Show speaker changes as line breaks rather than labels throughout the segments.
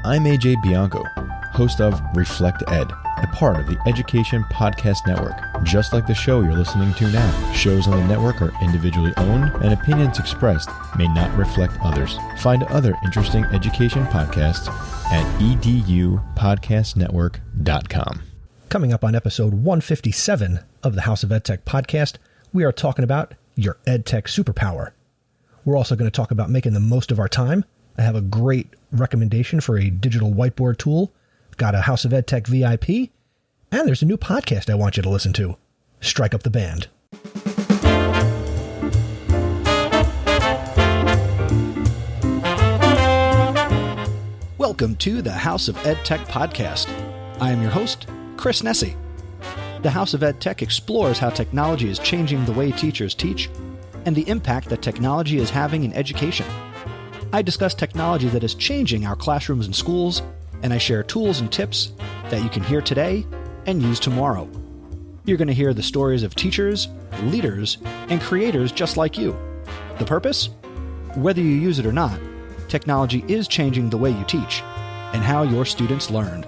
I'm AJ Bianco, host of Reflect Ed, a part of the Education Podcast Network. Just like the show you're listening to now, shows on the network are individually owned and opinions expressed may not reflect others. Find other interesting education podcasts at edupodcastnetwork.com.
Coming up on episode 157 of the House of EdTech podcast, we are talking about your EdTech superpower. We're also going to talk about making the most of our time. I have a great recommendation for a digital whiteboard tool. Got a House of EdTech VIP. And there's a new podcast I want you to listen to. Strike Up the Band. Welcome to the House of EdTech podcast. I am your host, Chris Nessie. The House of EdTech explores how technology is changing the way teachers teach and the impact that technology is having in education. I discuss technology that is changing our classrooms and schools, and I share tools and tips that you can hear today and use tomorrow. You're going to hear the stories of teachers, leaders, and creators just like you. The purpose? Whether you use it or not, technology is changing the way you teach and how your students learn.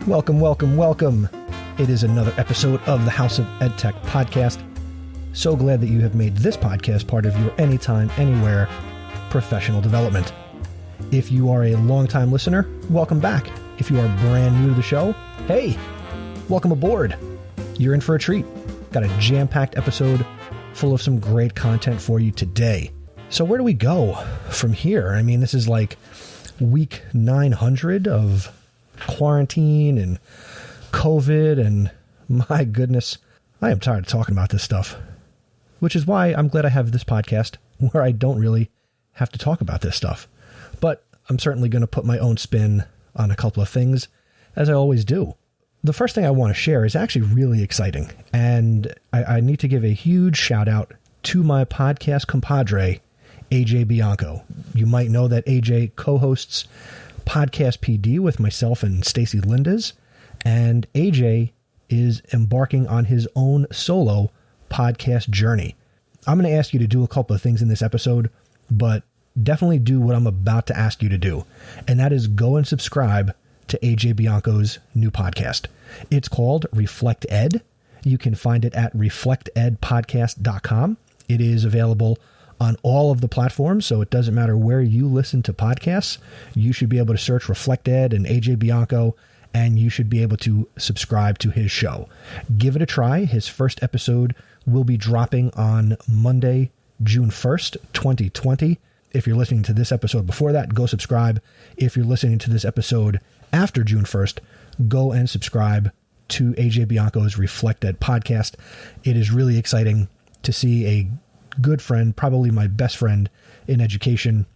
Welcome, welcome, welcome. It is another episode of the House of EdTech podcast. So glad that you have made this podcast part of your anytime, anywhere professional development. If you are a longtime listener, welcome back. If you are brand new to the show, hey, welcome aboard. You're in for a treat. Got a jam-packed episode full of some great content for you today. So where do we go from here? I mean, this is like week 900 of quarantine and COVID, and my goodness, I am tired of talking about this stuff, which is why I'm glad I have this podcast where I don't really have to talk about this stuff. But I'm certainly going to put my own spin on a couple of things, as I always do. The first thing I want to share is actually really exciting, and I need to give a huge shout out to my podcast compadre, AJ Bianco. You might know that AJ co-hosts Podcast PD with myself and Stacy Lindes, and AJ is embarking on his own solo podcast journey. I'm going to ask you to do a couple of things in this episode, but definitely do what I'm about to ask you to do, and that is go and subscribe to AJ Bianco's new podcast. It's called Reflect Ed. You can find it at reflectedpodcast.com. It is available on all of the platforms, so it doesn't matter where you listen to podcasts. You should be able to search Reflect Ed and AJ Bianco, and you should be able to subscribe to his show. Give it a try. His first episode will be dropping on Monday, June 1st, 2020. If you're listening to this episode before that, go subscribe. If you're listening to this episode after June 1st, go and subscribe to AJ Bianco's Reflect Ed podcast. It is really exciting to see a good friend, probably my best friend in education,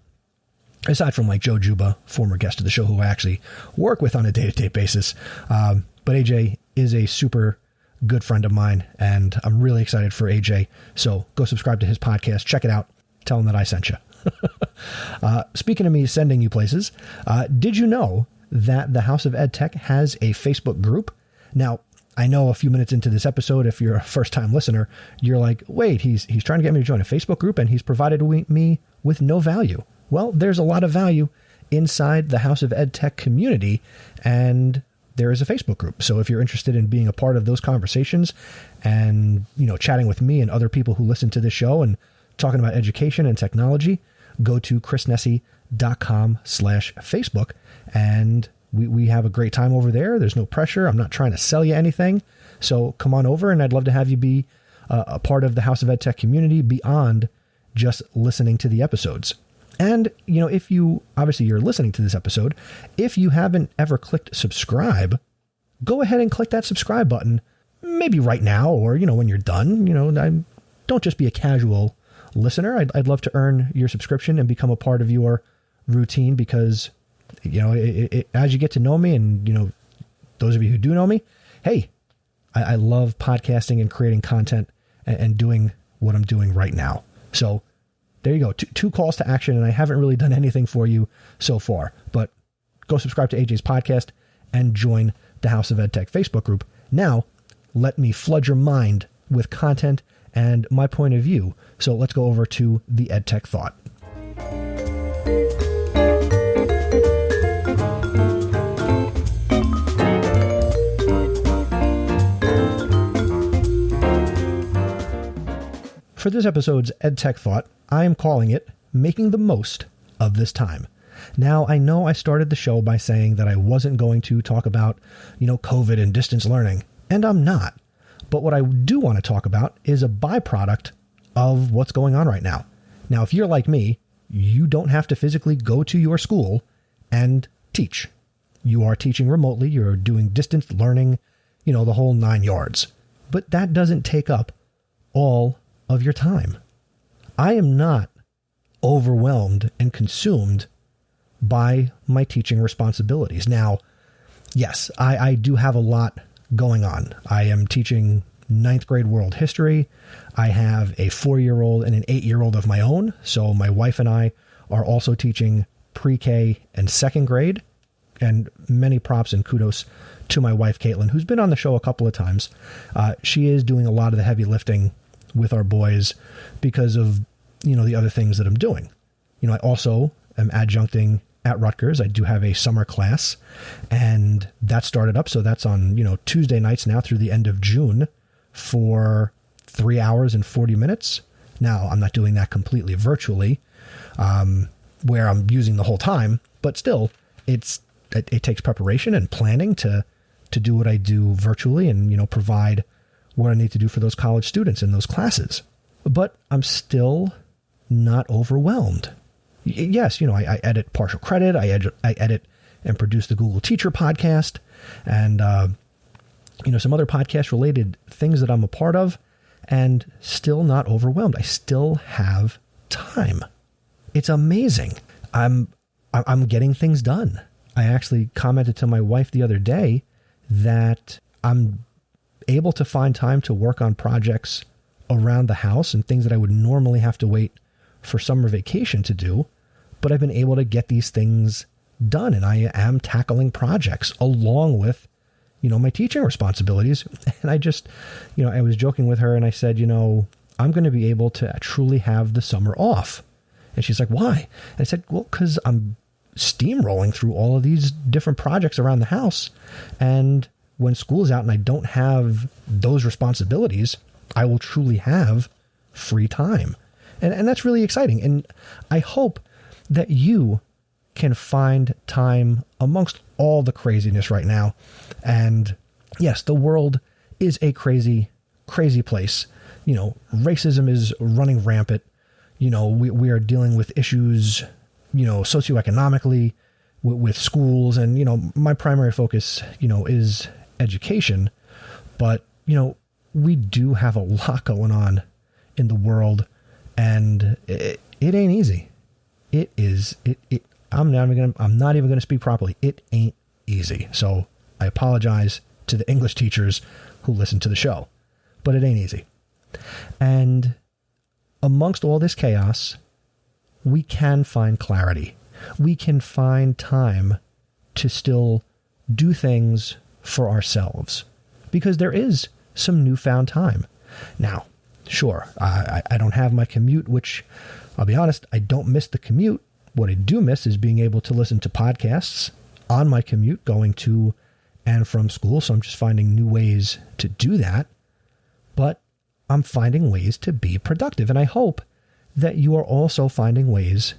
aside from like Joe Juba, former guest of the show who I actually work with on a day-to-day basis. But AJ is a super good friend of mine, and I'm really excited for AJ. So go subscribe to his podcast, check it out, tell him that I sent you. Speaking of me sending you places, did you know that the House of EdTech has a Facebook group? Now, I know a few minutes into this episode, if you're a first-time listener, you're like, wait, he's trying to get me to join a Facebook group and he's provided me with no value. Well, there's a lot of value inside the House of EdTech community, and there is a Facebook group. So if you're interested in being a part of those conversations and, chatting with me and other people who listen to this show and talking about education and technology, go to chrisnessie.com/Facebook, and we have a great time over there. There's no pressure. I'm not trying to sell you anything. So come on over, and I'd love to have you be a part of the House of EdTech community beyond just listening to the episodes. And, if you, obviously you're listening to this episode, if you haven't ever clicked subscribe, go ahead and click that subscribe button, maybe right now, or, when you're done. Don't just be a casual listener. I'd love to earn your subscription and become a part of your routine, because as you get to know me, and those of you who do know me, hey, I love podcasting and creating content and doing what I'm doing right now. So there you go. Two calls to action, and I haven't really done anything for you so far, but go subscribe to AJ's podcast and join the House of EdTech Facebook group. Now, let me flood your mind with content and my point of view. So let's go over to the EdTech Thought. For this episode's EdTech Thought, I am calling it Making the Most of This Time. Now, I know I started the show by saying that I wasn't going to talk about, COVID and distance learning, and I'm not. But what I do want to talk about is a byproduct of what's going on right now. Now, if you're like me, you don't have to physically go to your school and teach. You are teaching remotely, you're doing distance learning, the whole 9 yards. But that doesn't take up all of your time. I am not overwhelmed and consumed by my teaching responsibilities. Now, yes, I do have a lot going on. I am teaching 9th grade world history. I have a 4-year-old and an 8-year-old of my own. So my wife and I are also teaching pre-K and 2nd grade. And many props and kudos to my wife, Caitlin, who's been on the show a couple of times. She is doing a lot of the heavy lifting with our boys because of, the other things that I'm doing. I also am adjuncting at Rutgers. I do have a summer class, and that started up. So that's on, Tuesday nights now through the end of June for 3 hours and 40 minutes. Now, I'm not doing that completely virtually, where I'm using the whole time, but still, it takes preparation and planning to do what I do virtually and, provide what I need to do for those college students in those classes. But I'm still not overwhelmed. Yes, I edit partial credit. I edit and produce the Google Teacher podcast and, some other podcast related things that I'm a part of, and still not overwhelmed. I still have time. It's amazing. I'm getting things done. I actually commented to my wife the other day that I'm able to find time to work on projects around the house and things that I would normally have to wait for summer vacation to do. But I've been able to get these things done, and I am tackling projects along with, my teaching responsibilities. And I just, I was joking with her and I said, I'm going to be able to truly have the summer off. And she's like, why? And I said, well, because I'm steamrolling through all of these different projects around the house. And when school's out and I don't have those responsibilities, I will truly have free time. And that's really exciting. And I hope that you can find time amongst all the craziness right now. And yes, the world is a crazy, crazy place. Racism is running rampant. We are dealing with issues, socioeconomically with schools. And, my primary focus, is education. But, we do have a lot going on in the world, and it ain't easy. It is. I'm not even going to speak properly. It ain't easy. So I apologize to the English teachers who listen to the show, but it ain't easy. And amongst all this chaos, we can find clarity. We can find time to still do things for ourselves, because there is some newfound time. Now, sure, I don't have my commute, which I'll be honest, I don't miss the commute. What I do miss is being able to listen to podcasts on my commute going to and from school. So I'm just finding new ways to do that. But I'm finding ways to be productive. And I hope that you are also finding ways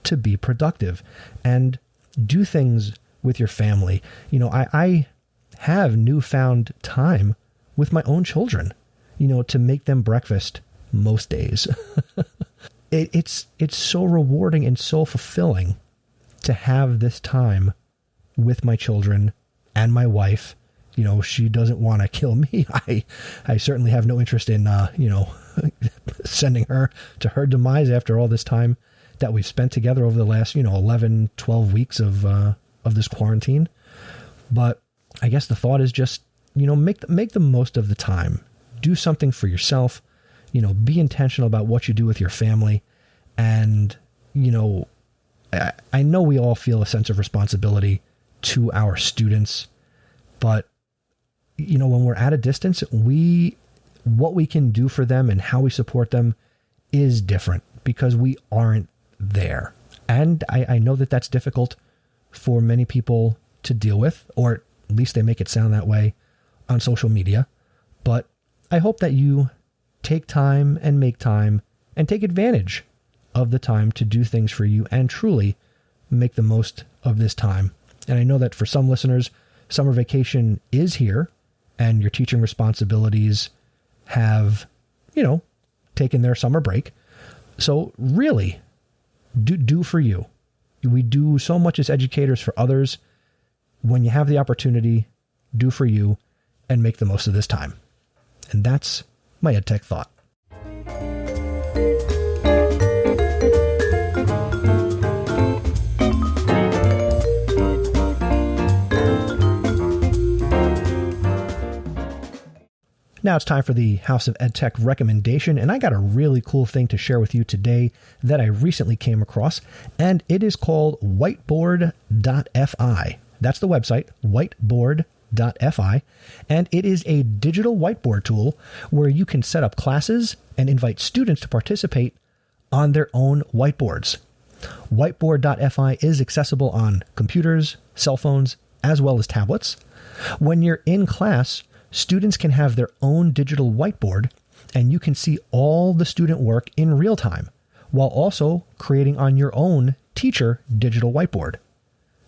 to be productive and do things with your family. I have newfound time with my own children, to make them breakfast most days. It's so rewarding and so fulfilling to have this time with my children and my wife. She doesn't want to kill me. I certainly have no interest in, sending her to her demise after all this time that we've spent together over the last, 11, 12 weeks of this quarantine. But I guess the thought is just, make the most of the time. Do something for yourself. Be intentional about what you do with your family. And, I know we all feel a sense of responsibility to our students But, when we're at a distance, what we can do for them and how we support them is different because we aren't there. And I know that that's difficult for many people to deal with, or at least they make it sound that way on social media. But I hope that you take time and make time and take advantage of the time to do things for you and truly make the most of this time. And I know that for some listeners, summer vacation is here and your teaching responsibilities have, taken their summer break. So really, do for you. We do so much as educators for others. When you have the opportunity, do for you and make the most of this time. And that's my EdTech Thought. Now it's time for the House of EdTech recommendation, and I got a really cool thing to share with you today that I recently came across, and it is called whiteboard.fi. That's the website, whiteboard.fi, and it is a digital whiteboard tool where you can set up classes and invite students to participate on their own whiteboards. Whiteboard.fi is accessible on computers, cell phones, as well as tablets. When you're in class, students can have their own digital whiteboard, and you can see all the student work in real time, while also creating on your own teacher digital whiteboard.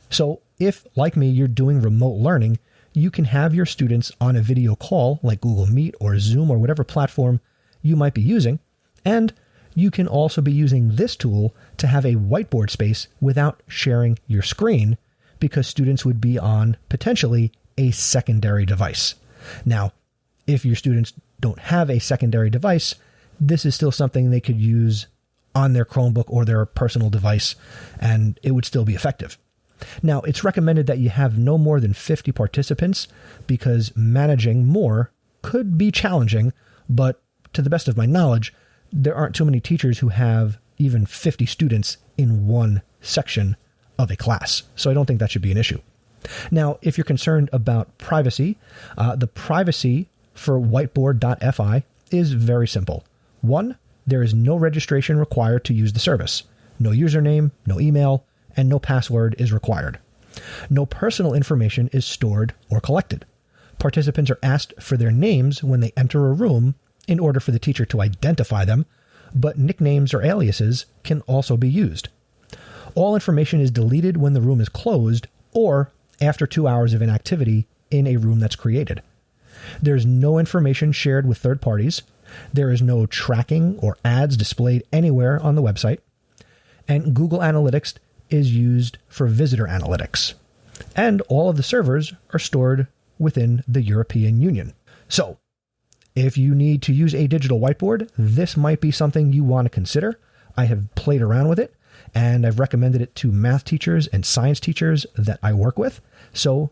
So if, like me, you're doing remote learning, you can have your students on a video call like Google Meet or Zoom or whatever platform you might be using, and you can also be using this tool to have a whiteboard space without sharing your screen, because students would be on potentially a secondary device. Now, if your students don't have a secondary device, this is still something they could use on their Chromebook or their personal device, and it would still be effective. Now, it's recommended that you have no more than 50 participants because managing more could be challenging, but to the best of my knowledge, there aren't too many teachers who have even 50 students in one section of a class, so I don't think that should be an issue. Now, if you're concerned about privacy, the privacy for whiteboard.fi is very simple. 1, there is no registration required to use the service. No username, no email, and no password is required. No personal information is stored or collected. Participants are asked for their names when they enter a room in order for the teacher to identify them, but nicknames or aliases can also be used. All information is deleted when the room is closed or after 2 hours of inactivity in a room that's created. There's no information shared with third parties. There is no tracking or ads displayed anywhere on the website. And Google Analytics is used for visitor analytics. And all of the servers are stored within the European Union. So, if you need to use a digital whiteboard, this might be something you want to consider. I have played around with it, and I've recommended it to math teachers and science teachers that I work with. So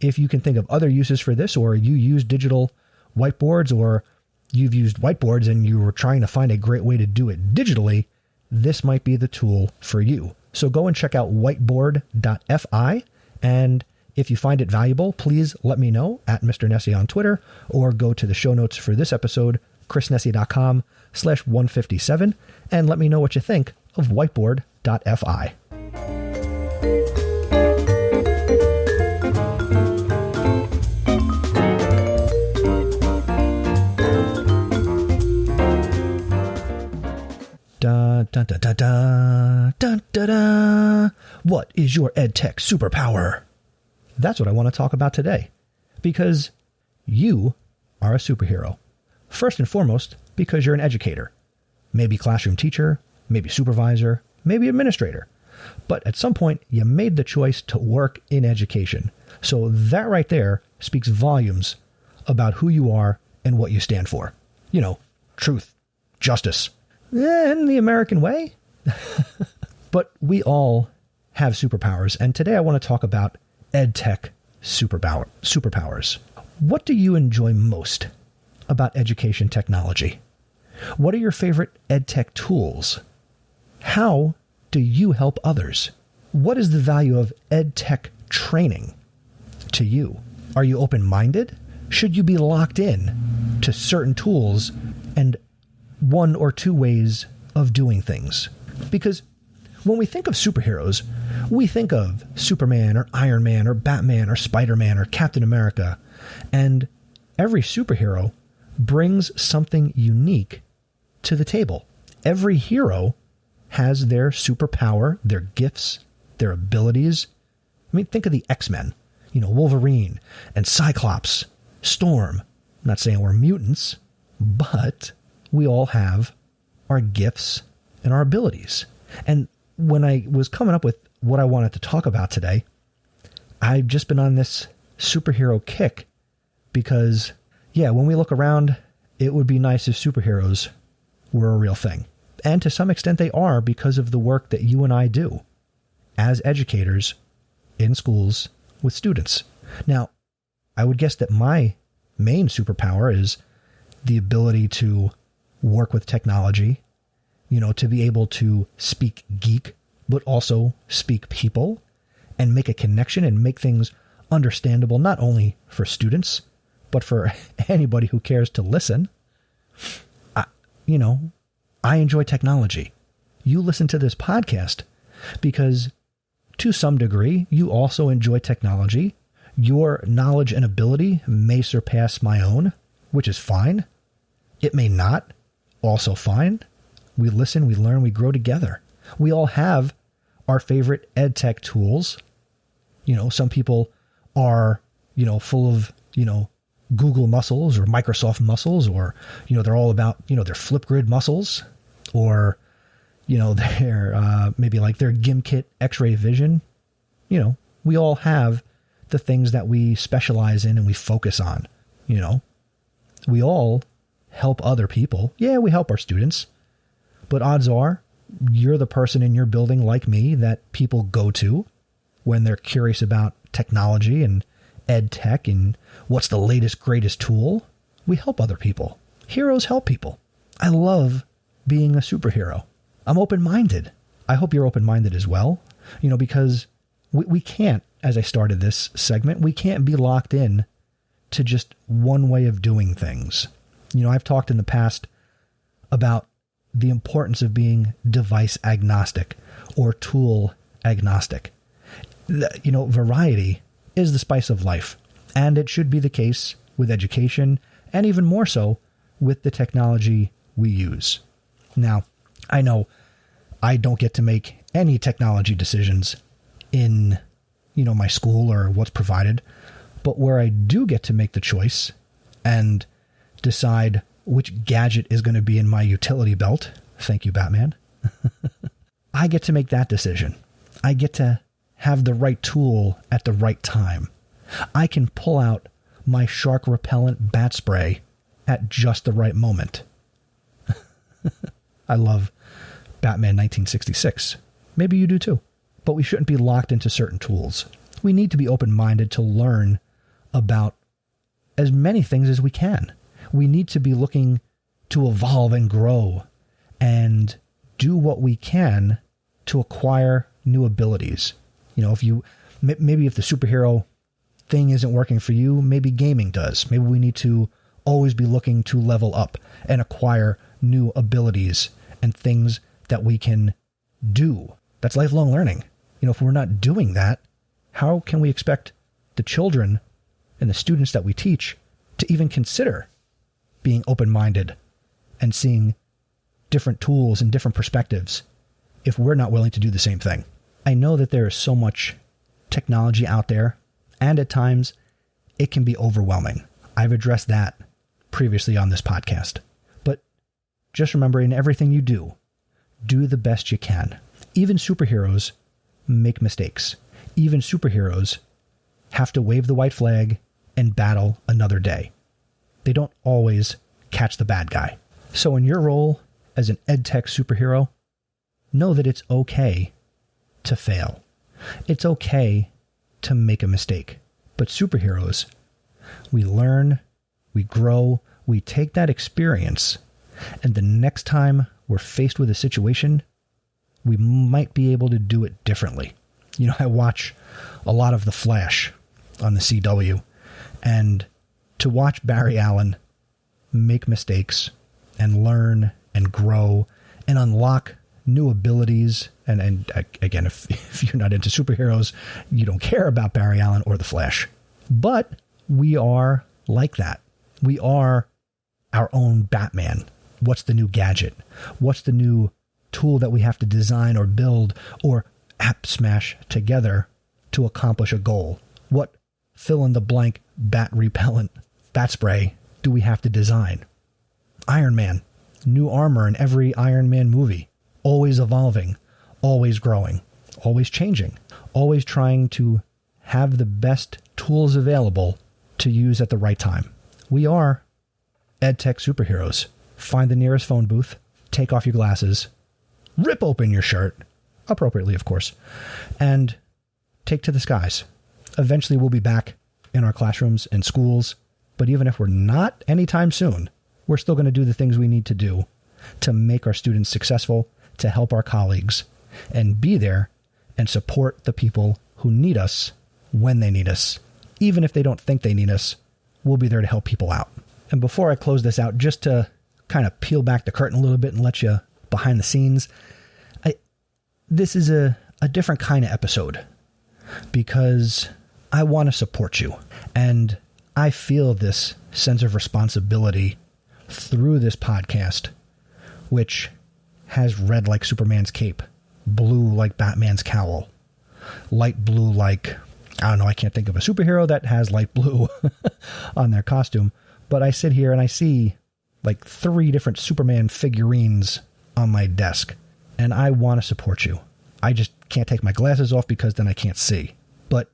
if you can think of other uses for this, or you use digital whiteboards, or you've used whiteboards and you were trying to find a great way to do it digitally, this might be the tool for you. So go and check out whiteboard.fi. And if you find it valuable, please let me know at Mr. Nessie on Twitter, or go to the show notes for this episode, chrisnessie.com/157, and let me know what you think of whiteboard.fi. Da, da, da, da, da, da, da, da. What is your EdTech superpower? That's what I want to talk about today, because you are a superhero. First and foremost, because you're an educator, maybe classroom teacher, maybe supervisor, maybe administrator. But at some point, you made the choice to work in education. So that right there speaks volumes about who you are and what you stand for. Truth, justice, and the American way. But we all have superpowers, and today I want to talk about EdTech superpowers. What do you enjoy most about education technology? What are your favorite EdTech tools? How do you help others? What is the value of EdTech training to you? Are you open-minded? Should you be locked in to certain tools and one or two ways of doing things? Because when we think of superheroes, we think of Superman or Iron Man or Batman or Spider-Man or Captain America. And every superhero brings something unique to the table. Every hero has their superpower, their gifts, their abilities. I mean, think of the X-Men, Wolverine and Cyclops, Storm. I'm not saying we're mutants, but we all have our gifts and our abilities. And when I was coming up with what I wanted to talk about today, I've just been on this superhero kick because, when we look around, it would be nice if superheroes were a real thing. And to some extent they are because of the work that you and I do as educators in schools with students. Now, I would guess that my main superpower is the ability to work with technology, to be able to speak geek, but also speak people and make a connection and make things understandable, not only for students, but for anybody who cares to listen. I enjoy technology. You listen to this podcast because to some degree, you also enjoy technology. Your knowledge and ability may surpass my own, which is fine. It may not, also fine. We listen, we learn, we grow together. We all have our favorite EdTech tools. Some people are, full of, Google muscles or Microsoft muscles, or, they're all about, their Flipgrid muscles, or, they're maybe like their GimKit X-ray vision. We all have the things that we specialize in and we focus on. We all help other people. Yeah, we help our students, but odds are you're the person in your building like me that people go to when they're curious about technology and EdTech and what's the latest, greatest tool. We help other people. Heroes help people. I love being a superhero. I'm open-minded. I hope you're open-minded as well, because we can't, as I started this segment, we can't be locked in to just one way of doing things. I've talked in the past about the importance of being device agnostic or tool agnostic. Variety is the spice of life, and it should be the case with education, and even more so with the technology we use. Now, I know I don't get to make any technology decisions in, my school or what's provided, but where I do get to make the choice and decide which gadget is going to be in my utility belt, thank you, Batman, I get to make that decision. I get to have the right tool at the right time. I can pull out my shark repellent bat spray at just the right moment. I love Batman 1966. Maybe you do too. But we shouldn't be locked into certain tools. We need to be open-minded to learn about as many things as we can. We need to be looking to evolve and grow and do what we can to acquire new abilities. If the superhero thing isn't working for you, maybe gaming does. Maybe we need to always be looking to level up and acquire new abilities and things that we can do. That's lifelong learning. If we're not doing that, how can we expect the children and the students that we teach to even consider being open-minded and seeing different tools and different perspectives if we're not willing to do the same thing? I know that there is so much technology out there, and at times it can be overwhelming. I've addressed that previously on this podcast. But just remember, in everything you do the best you can. Even superheroes make mistakes. Even superheroes have to wave the white flag and battle another day. They don't always catch the bad guy. So in your role as an EdTech superhero, know that it's okay to fail. It's okay to make a mistake. But superheroes, we learn, we grow, we take that experience, and the next time we're faced with a situation, we might be able to do it differently. I watch a lot of The Flash on the CW, And to watch Barry Allen make mistakes and learn and grow and unlock new abilities. And again, if you're not into superheroes, you don't care about Barry Allen or the Flash. But we are like that. We are our own Batman. What's the new gadget? What's the new tool that we have to design or build or app smash together to accomplish a goal? What fill-in-the-blank bat repellent bat spray do we have to design? Iron Man. New armor in every Iron Man movie. Always evolving. Always growing. Always changing. Always trying to have the best tools available to use at the right time. We are EdTech superheroes. Find the nearest phone booth, take off your glasses, rip open your shirt, appropriately of course, and take to the skies. Eventually we'll be back in our classrooms and schools, but even if we're not anytime soon, we're still going to do the things we need to do to make our students successful, to help our colleagues, and be there and support the people who need us when they need us. Even if they don't think they need us, we'll be there to help people out. And before I close this out, just to kind of peel back the curtain a little bit and let you behind the scenes, this is a different kind of episode because I want to support you. And I feel this sense of responsibility through this podcast, which has red like Superman's cape, blue like Batman's cowl, light blue like, I don't know, I can't think of a superhero that has light blue on their costume. But I sit here and I see like 3 different Superman figurines on my desk, and I want to support you. I just can't take my glasses off because then I can't see. But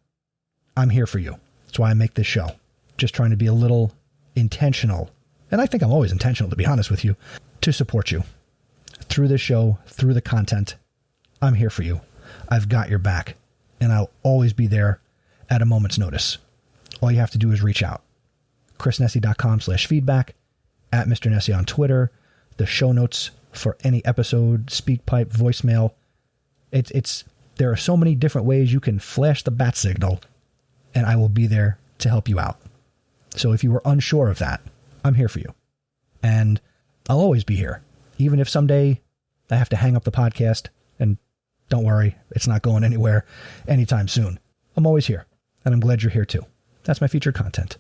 I'm here for you. That's why I make this show. Just trying to be a little intentional. And I think I'm always intentional, to be honest with you, to support you. Through this show, through the content, I'm here for you. I've got your back, and I'll always be there at a moment's notice. All you have to do is reach out. chrisnessy.com/feedback, at Mr. Nessy on Twitter, the show notes for any episode, SpeakPipe, voicemail. There are so many different ways you can flash the bat signal, and I will be there to help you out. So if you were unsure of that, I'm here for you. And I'll always be here. Even if someday I have to hang up the podcast, and don't worry, it's not going anywhere anytime soon. I'm always here, and I'm glad you're here too. That's my featured content.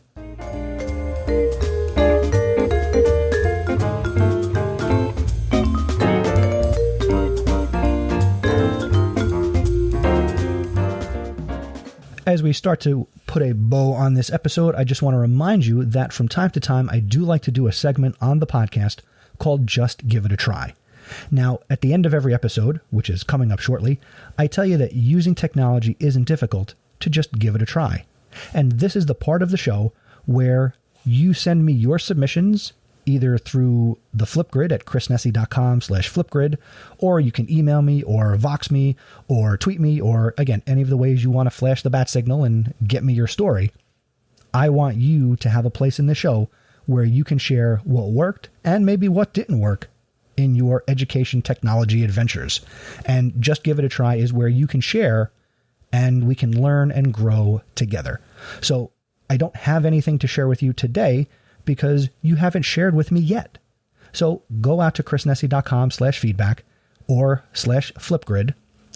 As we start to put a bow on this episode, I just want to remind you that from time to time, I do like to do a segment on the podcast called Just Give It a Try. Now, at the end of every episode, which is coming up shortly, I tell you that using technology isn't difficult, to just give it a try. And this is the part of the show where you send me your submissions either through the Flipgrid at chrisnessy.com/Flipgrid, or you can email me or Vox me or tweet me, or again, any of the ways you want to flash the bat signal and get me your story. I want you to have a place in the show where you can share what worked and maybe what didn't work in your education technology adventures. And Just Give It a Try is where you can share and we can learn and grow together. So I don't have anything to share with you today because you haven't shared with me yet. So go out to chrisnessy.com/feedback or /Flipgrid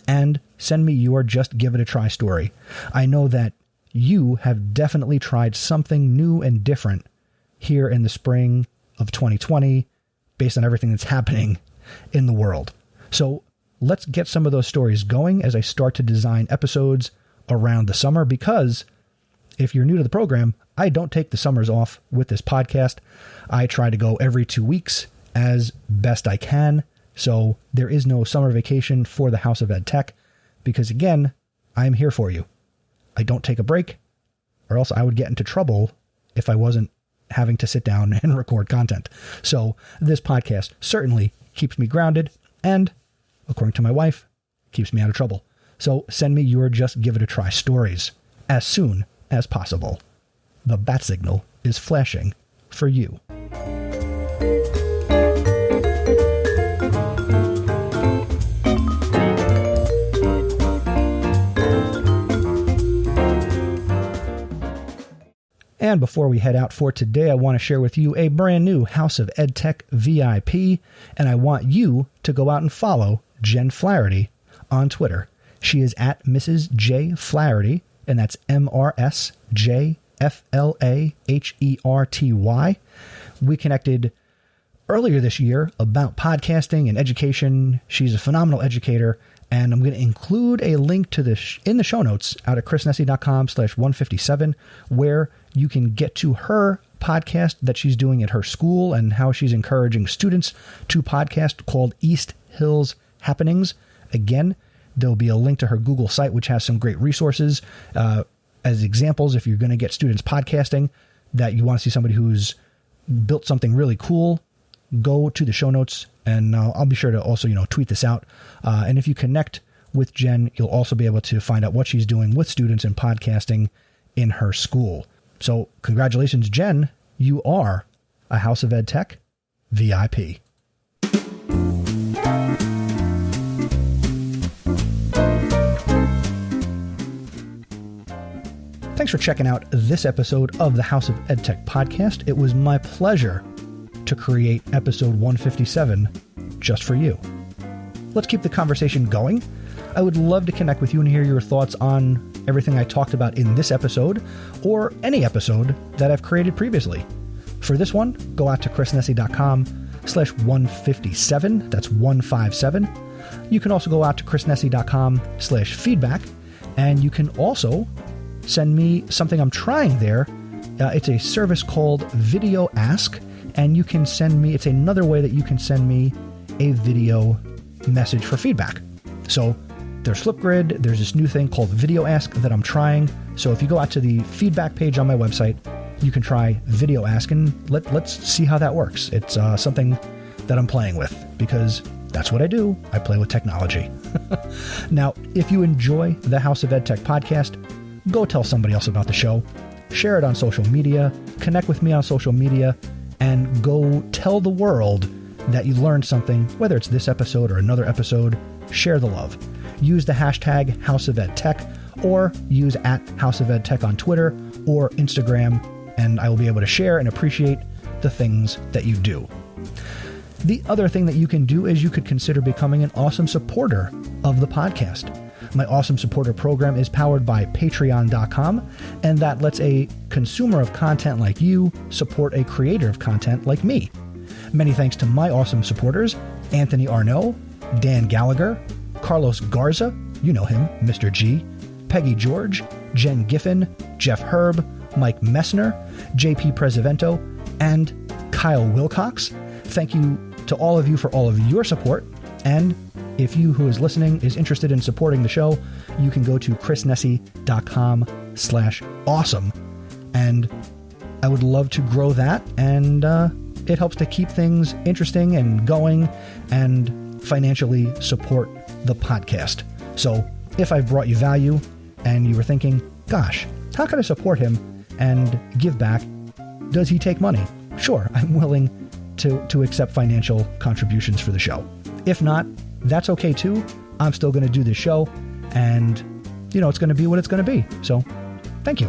and send me your Just Give It a Try story. I know that you have definitely tried something new and different here in the spring of 2020 based on everything that's happening in the world. So let's get some of those stories going as I start to design episodes around the summer, because if you're new to the program, I don't take the summers off with this podcast. I try to go every 2 weeks as best I can. So there is no summer vacation for the House of EdTech because, again, I'm here for you. I don't take a break, or else I would get into trouble if I wasn't having to sit down and record content. So this podcast certainly keeps me grounded and, according to my wife, keeps me out of trouble. So send me your Just Give It a Try stories as soon as possible. The bat signal is flashing for you. And And before we head out for today, I want to share with you a brand new House of EdTech VIP, and I want you to go out and follow Jen Flaherty on Twitter. She is at Mrs. J. Flaherty, and that's MRSJFLAHERTY. We connected earlier this year about podcasting and education. She's a phenomenal educator, and I'm going to include a link to this in the show notes out at chrisnessy.com/157, where you can get to her podcast that she's doing at her school and how she's encouraging students to podcast, called East Hills Happenings. Again, there'll be a link to her Google site, which has some great resources as examples. If you're going to get students podcasting, that you want to see somebody who's built something really cool, go to the show notes, and I'll be sure to also, tweet this out. And if you connect with Jen, you'll also be able to find out what she's doing with students in podcasting in her school. So congratulations, Jen. You are a House of EdTech VIP. Thanks for checking out this episode of the House of EdTech podcast. It was my pleasure to create episode 157 just for you. Let's keep the conversation going. I would love to connect with you and hear your thoughts on everything I talked about in this episode, or any episode that I've created previously. For this one, go out to chrisnessy.com/157. That's 157. You can also go out to chrisnessy.com/feedback, and you can also send me something I'm trying there. It's a service called Video Ask, and you can send me, it's another way that you can send me a video message for feedback. So there's Flipgrid, there's this new thing called Video Ask that I'm trying. So if you go out to the feedback page on my website, you can try Video Ask, and let's see how that works. It's something that I'm playing with, because that's what I do. I play with technology. Now, if you enjoy the House of EdTech podcast, go tell somebody else about the show. Share it on social media. Connect with me on social media, and go tell the world that you learned something, whether it's this episode or another episode. Share the love. Use the hashtag House of EdTech, or use at House of EdTech on Twitter or Instagram, and I will be able to share and appreciate the things that you do. The other thing that you can do is you could consider becoming an awesome supporter of the podcast. My awesome supporter program is powered by patreon.com, and that lets a consumer of content like you support a creator of content like me. Many thanks to my awesome supporters: Anthony Arnault, Dan Gallagher, Carlos Garza, you know him, Mr. G, Peggy George, Jen Giffen, Jeff Herb, Mike Messner, JP Presevento, and Kyle Wilcox. Thank you to all of you for all of your support. And if you who is listening is interested in supporting the show, you can go to chrisnessy.com/awesome. And I would love to grow that. And it helps to keep things interesting and going, and financially support the podcast. So if I've brought you value and you were thinking, gosh, how can I support him and give back? Does he take money? Sure, I'm willing to accept financial contributions for the show. If not, that's okay too. I'm still going to do this show, and it's going to be what it's going to be. So thank you.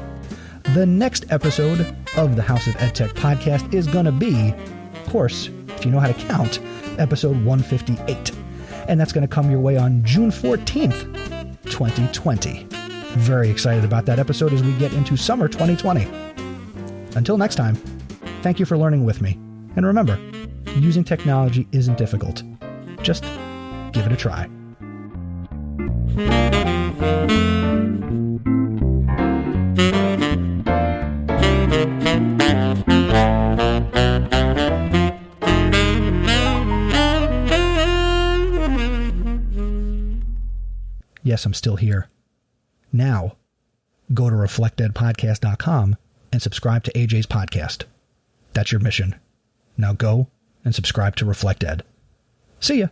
The next episode of the House of EdTech podcast is going to be, of course, if you know how to count, episode 158. And that's going to come your way on June 14th, 2020. Very excited about that episode as we get into summer 2020. Until next time, thank you for learning with me. And remember, using technology isn't difficult. Just give it a try. Yes, I'm still here. Now, go to reflectedpodcast.com and subscribe to AJ's podcast. That's your mission. Now go and subscribe to Reflect Ed. See ya.